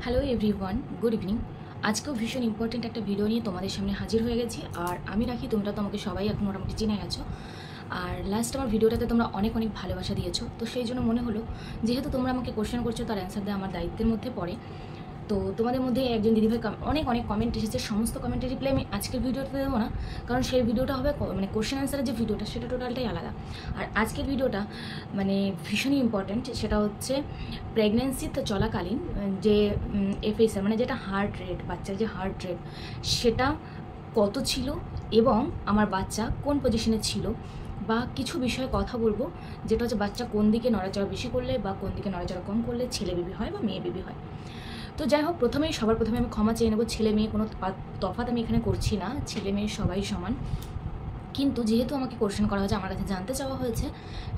Hello everyone, good evening. আজকেও ভীষণ important একটা ভিডিও নিয়ে তোমাদের সামনে হাজির হয়ে গেছি। আর আমি রাখি তোমরা তো আমাকে সবাই এখন মোটামুটি চিনে গেছো। আর লাস্ট আমার ভিডিওটাতে তোমরা অনেক অনেক ভালোবাসা দিয়েছো, তো সেই জন্য মনে হলো যেহেতু তোমরা আমাকে কোশ্চেন করছো তার অ্যান্সার দেওয়া আমার দায়িত্বের মধ্যে পড়ে। তো তোমাদের মধ্যে একজন দিদিভাই অনেক অনেক কমেন্ট এসেছে, সমস্ত কমেন্টের রিপ্লাই আমি আজকের ভিডিওতে দেবো না, কারণ সেই ভিডিওটা হবে মানে কোশ্চেন অ্যান্সারের যে ভিডিওটা সেটা টোটালটাই আলাদা। আর আজকের ভিডিওটা মানে ভীষণই ইম্পর্ট্যান্ট, সেটা হচ্ছে প্রেগনেন্সিতে চলাকালীন যে এফএসআর মানে যেটা হার্ট রেট, বাচ্চার যে হার্ট রেট সেটা কত ছিল এবং আমার বাচ্চা কোন পজিশনে ছিল, বা কিছু বিষয়ে কথা বলবো যেটা হচ্ছে বাচ্চা কোন দিকে নড়াচড়া বেশি করলে বা কোন দিকে নড়াচড়া কম করলে ছেলে বেবি হয় বা মেয়ে বেবি হয়। তো যাই হোক, সবার প্রথমে আমি ক্ষমা চেয়ে নেবো, ছেলে মেয়ে কোনো তফাৎ আমি এখানে করছি না, ছেলে মেয়ে সবাই সমান। কিন্তু যেহেতু আমাকে কোশ্চেন করা হয়েছে, আমার কাছে জানতে চাওয়া হয়েছে,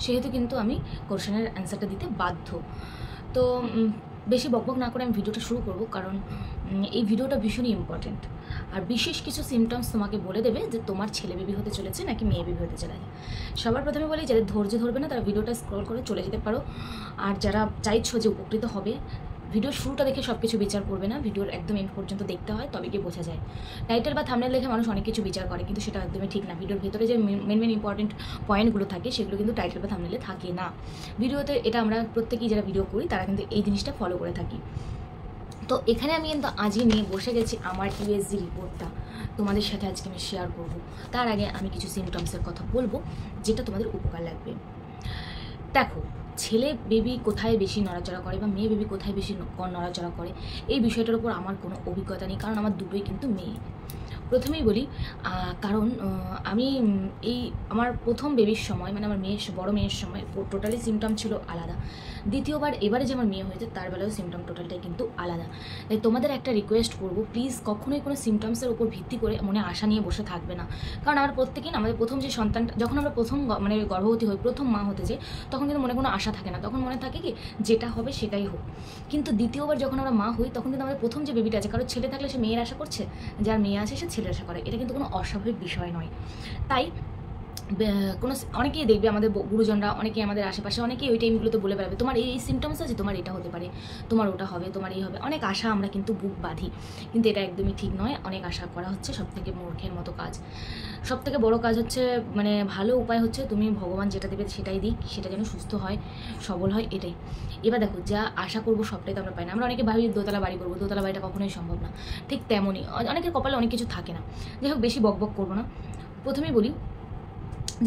সেহেতু কিন্তু আমি কোশ্চেনের অ্যান্সারটা দিতে বাধ্য। তো বেশি বকবক না করে আমি ভিডিওটা শুরু করব, কারণ এই ভিডিওটা ভীষণই ইম্পর্টেন্ট। আর বিশেষ কিছু সিমটমস তোমাকে বলে দেবে যে তোমার ছেলে বেবি হতে চলেছে নাকি মেয়ে বেবি হতে চলেছে। সবার প্রথমে বলি, যাদের ধৈর্য ধরবে না তারা ভিডিওটা স্ক্রল করে চলে যেতে পারো। আর যারা চাইছো যে উপকৃত হবে, ভিডিওর শুরুটা দেখে সব কিছু বিচার করবে না, ভিডিওর একদম এন্ড পর্যন্ত দেখতে হয়, তবে গিয়ে বোঝা যায়। টাইটেল বা থাম্বনেল দেখে মানুষ অনেক কিছু বিচার করে, কিন্তু সেটা একদমই ঠিক না। ভিডিওর ভেতরে যে মেন ইম্পর্টেন্ট পয়েন্টগুলো থাকে সেগুলো কিন্তু টাইটেল বা থাম্বনেলে থাকে না। ভিডিওতে এটা আমরা প্রত্যেকেই যারা ভিডিও করি তারা কিন্তু এই জিনিসটা ফলো করে থাকি। তো এখানে আমি কিন্তু আজই নিয়ে বসে গেছি আমার ইউএসজি রিপোর্টটা, তোমাদের সাথে আজকে আমি শেয়ার করব। তার আগে আমি কিছু সিমটমসের কথা বলবো যেটা তোমাদের উপকার লাগবে। দেখো, ছেলে বেবি কোথায় বেশি নড়াচড়া করে বা মেয়ে বেবি কোথায় বেশি নড়াচড়া করে, এই বিষয়টার উপর আমার কোনো অভিজ্ঞতা নেই, কারণ আমার দুটোই কিন্তু মেয়ে। প্রথমেই বলি, কারণ আমি এই আমার প্রথম বেবির সময় মানে আমার বড় মেয়ের সময় টোটালি সিমটম ছিল আলাদা। দ্বিতীয়বার এবারে যে আমার মেয়ে হয়েছে তার বেলাও সিমটম টোটালটাই কিন্তু আলাদা। তাই তোমাদের একটা রিকোয়েস্ট করবো, প্লিজ কখনোই কোনো সিমটমসের উপর ভিত্তি করে মনে আশা নিয়ে বসে থাকবে না। কারণ আমরা প্রত্যেকেই না, আমাদের প্রথম যে সন্তানটা যখন আমরা প্রথম মানে গর্ভবতী হই, প্রথম মা হতে যাই, তখন কিন্তু মনে কোনো আশা থাকে না, তখন মনে থাকে কি যেটা হবে সেটাই হোক। কিন্তু দ্বিতীয়বার যখন আমরা মা হই তখন কিন্তু আমাদের প্রথম যে বেবিটা আছে, কারণ ছেলে থাকলে সে মেয়ের আশা করছে, যার মেয়ে আছে সে ছেলের আশা করে, এটা কিন্তু কোনো অস্বাভাবিক বিষয় নয়। তাই কোনো অনেকেই দেখবে আমাদের গুরুজনরা, অনেকেই আমাদের আশেপাশে অনেকেই ওই টাইমগুলোতে বলে বেড়াবে তোমার এই সিমটমস আছে, তোমার এটা হতে পারে, তোমার ওটা হবে, তোমার এই হবে। অনেক আশা আমরা কিন্তু বুক বাঁধি, কিন্তু এটা একদমই ঠিক নয়। অনেক আশা করা হচ্ছে সবথেকে মূর্খের মতো কাজ। সবথেকে বড় কাজ হচ্ছে মানে ভালো উপায় হচ্ছে তুমি ভগবান যেটা দেবে সেটাই দিক, সেটা যেন সুস্থ হয়, সবল হয়, এটাই। এবার দেখো, যা আশা করবো সবটাই তো আমরা পাই না। আমরা অনেকে ভাবি দোতলা বাড়ি করবো, দোতলা বাড়িটা কখনোই সম্ভব না। ঠিক তেমনই অনেকের কপালে অনেক কিছু থাকে না। যাই হোক, বেশি বকবক করবো না, প্রথমেই বলি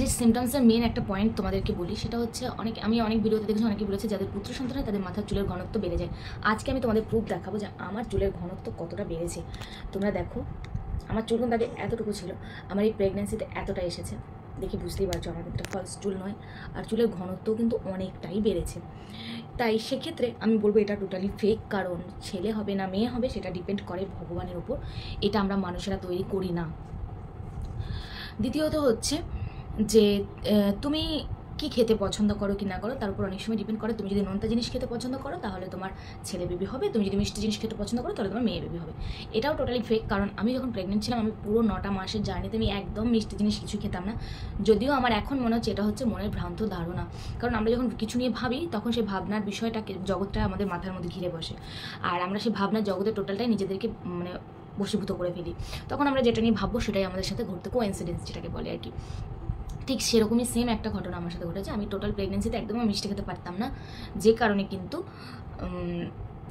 যে সিমটমসের মেন একটা পয়েন্ট তোমাদেরকে বলি, সেটা হচ্ছে আমি অনেক ভিডিওতে দেখেছি, অনেকে বলেছে যাদের পুত্র সন্তান হয় তাদের মাথার চুলের ঘনত্ব বেড়ে যায়। আজকে আমি তোমাদের প্রুফ দেখাবো যে আমার চুলের ঘনত্ব কতটা বেড়েছে। তোমরা দেখো, আমার চুল কিন্তু আগে এতটুকু ছিল, আমার এই প্রেগনেন্সিতে এতটা এসেছে, দেখে বুঝতেই পারছো আমার কিন্তু ফলস চুল নয়। আর চুলের ঘনত্বও কিন্তু অনেকটাই বেড়েছে। তাই সেক্ষেত্রে আমি বলবো এটা টোটালি ফেক, কারণ ছেলে হবে না মেয়ে হবে সেটা ডিপেন্ড করে ভগবানের উপর, এটা আমরা মানুষেরা তৈরি করি না। দ্বিতীয়ত হচ্ছে যে তুমি কি খেতে পছন্দ করো কি না করো তার উপর অনেক সময় ডিপেন্ড করে। তুমি যদি নোনতা জিনিস খেতে পছন্দ করো তাহলে তোমার ছেলে বেবি হবে, তুমি যদি মিষ্টি জিনিস খেতে পছন্দ করো তাহলে তোমার মেয়ে বেবি হবে। এটাও টোটালি ফেক, কারণ আমি যখন প্রেগনেন্ট ছিলাম আমি পুরো 9টা মাসের জার্নিতে আমি একদম মিষ্টি জিনিস কিছু খেতাম না। যদিও আমার এখন মনে হচ্ছে এটা হচ্ছে মনের ভ্রান্ত ধারণা, কারণ আমরা যখন কিছু নিয়ে ভাবি তখন সেই ভাবনার বিষয়টাকে জগৎটা আমাদের মাথার মধ্যে ঘিরে বসে, আর আমরা সেই ভাবনার জগতের টোটালটাই নিজেদেরকে মানে বশীভূত করে ফেলি। তখন আমরা যেটা নিয়ে ভাববো সেটাই আমাদের সাথে ঘটতে, কোইন্সিডেন্স যেটাকে বলে আর কি। ঠিক সেরকমই সেম একটা ঘটনা আমার সাথে ঘটেছে। আমি টোটাল প্রেগনেন্সিতে একদম মিষ্টি খেতে পারতাম না, যে কারণে কিন্তু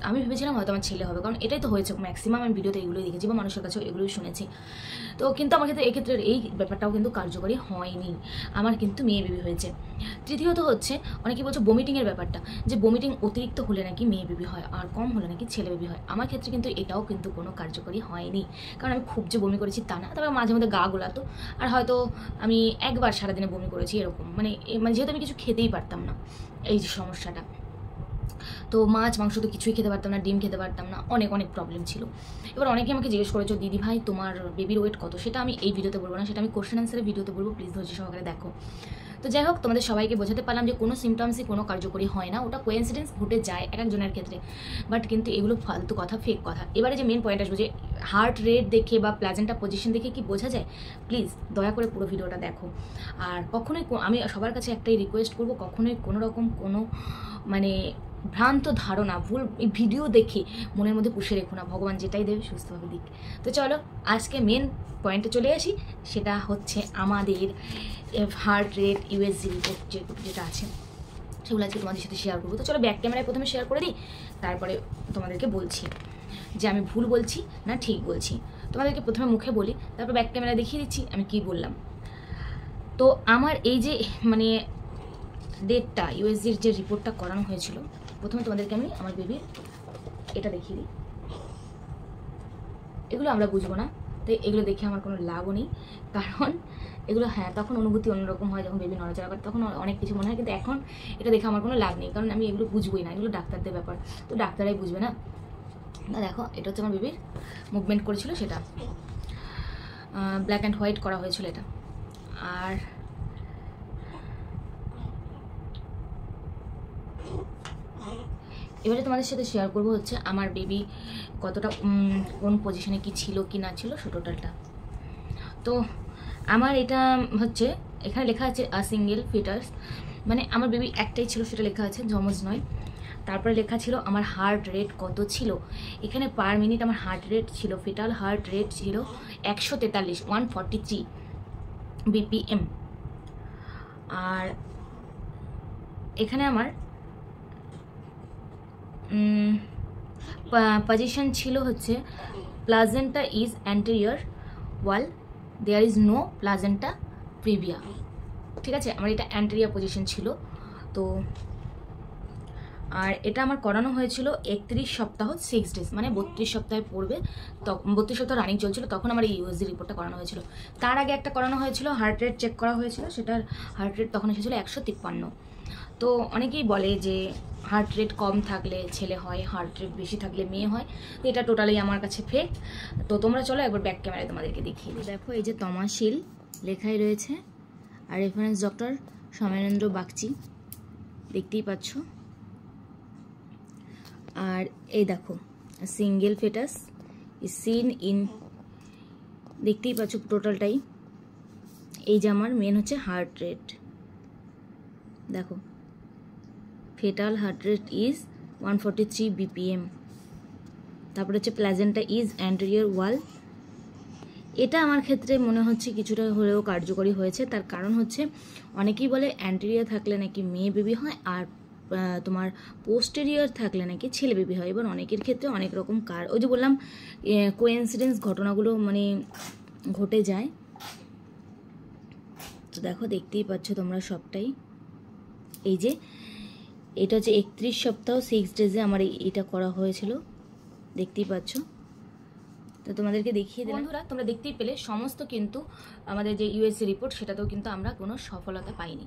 আমি ভেবেছিলাম হয়তো আমার ছেলে হবে, কারণ এটাই তো হয়েছে ম্যাক্সিমাম আমি ভিডিওতে এগুলোই দেখেছি বা মানুষের কাছেও এগুলোই শুনেছি। তো কিন্তু আমার ক্ষেত্রে এক্ষেত্রে এই ব্যাপারটাও কিন্তু কার্যকরী হয়নি, আমার কিন্তু মেয়ে বেবি হয়েছে। তৃতীয়ত হচ্ছে অনেকে বলছে বমিটিংয়ের ব্যাপারটা, যে বমিটিং অতিরিক্ত হলে নাকি মেয়ে বেবি হয় আর কম হলে নাকি ছেলে বেবি হয়। আমার ক্ষেত্রে কিন্তু এটাও কিন্তু কোনো কার্যকরী হয়নি, কারণ আমি খুব যে বমি করেছি তা না, তবে মাঝে মধ্যে গা গোলাতো, আর হয়তো আমি একবার সারাদিনে বমি করেছি এরকম, মানে যেহেতু আমি কিছু খেতেই পারতাম না, এই যে সমস্যাটা। তো মাছ মাংস তো কিছুই খেতে পারতাম না, ডিম খেতে পারতাম না, অনেক অনেক প্রবলেম ছিল। এবার অনেকে আমাকে জিজ্ঞেস করেছো দিদি ভাই তোমার বেবির ওয়েট কত, সেটা আমি এই ভিডিওতে বলবো না, সেটা আমি কোশ্চেন অ্যান্সারের ভিডিওতে বলবো, প্লিজ ধৈর্য সহকারে দেখো। তো যাই হোক, তোমাদের সবাইকে বোঝাতে পারলাম যে কোনো সিমটমসই কোনো কার্যকরী হয় না, ওটা কোইন্সিডেন্স ঘটে যায় এক একজনের ক্ষেত্রে, বাট কিন্তু এগুলো ফালতু কথা, ফেক কথা। এবারে যে মেন পয়েন্ট আসবে যে হার্ট রেট দেখে বা প্লাজেন্টা পজিশন দেখে কি বোঝা যায়, প্লিজ দয়া করে পুরো ভিডিওটা দেখো। আর কখনোই আমি সবার কাছে একটাই রিকোয়েস্ট করবো, কখনোই কোনো রকম কোনো মানে ভ্রান্ত ধারণা, ভুল ভিডিও দেখে মনের মধ্যে পুষে রেখো না। ভগবান যেটাই দেবে সুস্থভাবে দিক। তো চলো আজকে মেন পয়েন্টে চলে আসি, সেটা হচ্ছে আমাদের হার্ট রেট ইউএসজি রিপোর্ট যেটা আছে সেগুলো আজকে তোমাদের সাথে শেয়ার করবো। তো চলো ব্যাক ক্যামেরায় প্রথমে শেয়ার করে দিই, তারপরে তোমাদেরকে বলছি যে আমি ভুল বলছি না ঠিক বলছি। তোমাদেরকে প্রথমে মুখে বলি, তারপর ব্যাক ক্যামেরায় দেখিয়ে দিচ্ছি আমি কি বললাম। তো আমার এই যে মানে ডেটটা ইউএসজির যে রিপোর্টটা করানো হয়েছিল, প্রথমে তোমাদেরকে আমি আমার বেবির এটা দেখিয়ে দিই। এগুলো আমরা বুঝবো না, তো এগুলো দেখে আমার কোনো লাভও নেই, কারণ এগুলো হ্যাঁ তখন অনুভূতি অন্যরকম হয় যখন বেবি নড়াচড়া করে, তখন অনেক কিছু মনে হয়, কিন্তু এখন এটা দেখে আমার কোনো লাভ নেই, কারণ আমি এগুলো বুঝবোই না, এগুলো ডাক্তারদের ব্যাপার, তো ডাক্তারাই বুঝবে না। না দেখো এটা হচ্ছে আমার বেবির মুভমেন্ট করেছিল, সেটা ব্ল্যাক অ্যান্ড হোয়াইট করা হয়েছিল এটা। আর এবারে তোমাদের সাথে শেয়ার করবো হচ্ছে আমার বেবি কতটা কোন পজিশনে কি ছিল কি না ছিল সে টোটালটা। তো আমার এটা হচ্ছে এখানে লেখা আছে আ সিঙ্গেল ফিটার্স, মানে আমার বেবি একটাই ছিল সেটা লেখা আছে, জমজ নয়। তারপরে লেখা ছিল আমার হার্ট রেট কত ছিল, এখানে পার মিনিট আমার হার্ট রেট ছিল, ফিটাল হার্ট রেট ছিল 143 143 BPM। আর এখানে আমার পজিশন ছিল হচ্ছে placenta is anterior wall, there is no placenta previa. ঠিক আছে, আমার এটা অ্যান্টেরিয়র পজিশন ছিল। তো আর এটা আমার করানো হয়েছিল 31 সপ্তাহ 6 ডেজ, মানে 32 সপ্তাহে পড়বে, তখন 32 সপ্তাহ রানিং চলছিল, তখন আমার এই ইউএসজি রিপোর্টটা করানো হয়েছিল। তার আগে একটা করানো হয়েছিল, হার্ট রেট চেক করা হয়েছিল, সেটার হার্ট রেট তখন এসেছিলো 153। তো অনেকেই বলে যে হার্ট রেট কম থাকলে ছেলে হয়, হার্ট রেট বেশি থাকলে মেয়ে হয়, তো এটা টোটালি আমার কাছে ফেক। তো তোমরা চলো একবার ব্যাক ক্যামেরায় তোমাদেরকে দেখিয়ে দিই। দেখো এই যে তমাশিল লেখাই রয়েছে, আর রেফারেন্স ডক্টর সৌমেন্দ্র বাগচি, দেখতেই পাচ্ছ। আর এই দেখো single foetus is seen in, দেখতেই পাচ্ছ টোটালটাই। এই যে আমার মেন হচ্ছে হার্ট রেট, দেখো fatal heart rate is 143 BPM। তারপরে হচ্ছে প্লাজেন্টা ইজ অ্যান্টেরিয়র ওয়াল, এটা আমার ক্ষেত্রে মনে হচ্ছে কিছুটা হলেও কার্যকরী হয়েছে। তার কারণ হচ্ছে অনেকেই বলে অ্যান্টেরিয়র থাকলে নাকি মেয়ে বেবি হয়, আর তোমার পোস্টেরিয়র থাকলে নাকি ছেলে বেবি হয়। এবার অনেকের ক্ষেত্রে অনেক রকম ওই যে বললাম কোইন্সিডেন্স ঘটনাগুলো মানে ঘটে যায়। তো দেখো দেখতেই পাচ্ছ তোমরা সবটাই। এই যে এটা হচ্ছে 31 সপ্তাহ 6 ডেজে আমার এটা করা হয়েছিল, দেখতেই পাচ্ছ। তো তোমাদেরকে দেখিয়ে দিলাম। বন্ধুরা তোমরা দেখতেই পেলে সমস্ত কিন্তু আমাদের যে ইউএসজি রিপোর্ট সেটাতেও কিন্তু আমরা কোনো সফলতা পাইনি।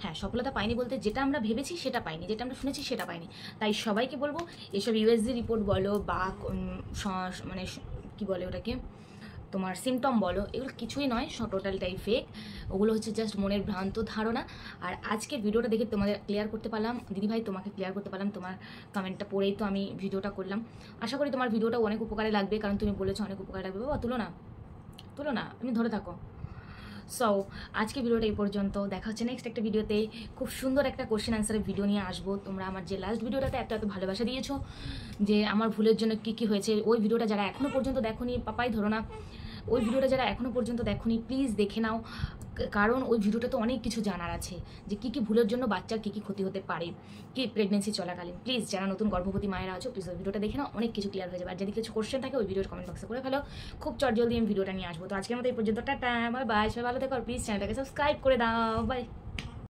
হ্যাঁ সফলতা পাইনি বলতে যেটা আমরা ভেবেছি সেটা পাইনি, যেটা আমরা শুনেছি সেটা পাইনি। তাই সবাইকে বলবো এসব ইউএসজি রিপোর্ট বলো বা মানে কি বলে ওটাকে তোমার সিমটম বলো, এগুলো কিছুই নয়, টোটালটাই ফেক। ওগুলো হচ্ছে জাস্ট মনের ভ্রান্ত ধারণা। আর আজকে ভিডিওটা দেখে তোমাদের ক্লিয়ার করতে পারলাম, দিদিভাই তোমাকে ক্লিয়ার করতে পারলাম, তোমার কমেন্টটা পড়েই তো আমি ভিডিওটা করলাম। আশা করি তোমার ভিডিওটা অনেক উপকারে লাগবে, কারণ তুমি বলেছো অনেক উপকারে লাগবে। বাবা তুলো না তুমি ধরে থাকো। সো আজকে ভিডিওটা এই পর্যন্ত, দেখা হচ্ছে নেক্সট একটা ভিডিওতে। খুব সুন্দর একটা কোশ্চেন অ্যান্সারের ভিডিও নিয়ে আসবো। তোমরা আমার যে লাস্ট ভিডিওটাতে এত ভালোবাসা দিয়েছো যে আমার ভুলের জন্য কী হয়েছে, ওই ভিডিওটা যারা এখনও পর্যন্ত দেখোনি, পাপাই ধরো না, ওই ভিডিওটা যারা এখনও পর্যন্ত দেখোনি প্লিজ দেখে নাও, কারণ ওই ভিডিওটা তো অনেক কিছু জানার আছে, যে কী ভুলের জন্য বাচ্চার কী ক্ষতি হতে পারে কি প্রেগনেন্সি চলাকালীন। প্লিজ যারা নতুন গর্ভবতী মায়েরা আছো প্লিজ ওই ভিডিওটা দেখে নাও, অনেক কিছু ক্লিয়ার হয়ে যাবে। আর যদি কিছু কোশ্চেন থাকে ওই ভিডিওর কমেন্ট বক্সে করে ফেলো, খুব জলদি আমি ভিডিওটা নিয়ে আসবো। তো আজকের মতো এই পর্যন্ত টাটা, বাই বাই, সবাই ভালো থেকো, প্লিজ চ্যানেলটাকে সাবস্ক্রাইব করে দাও, বাই।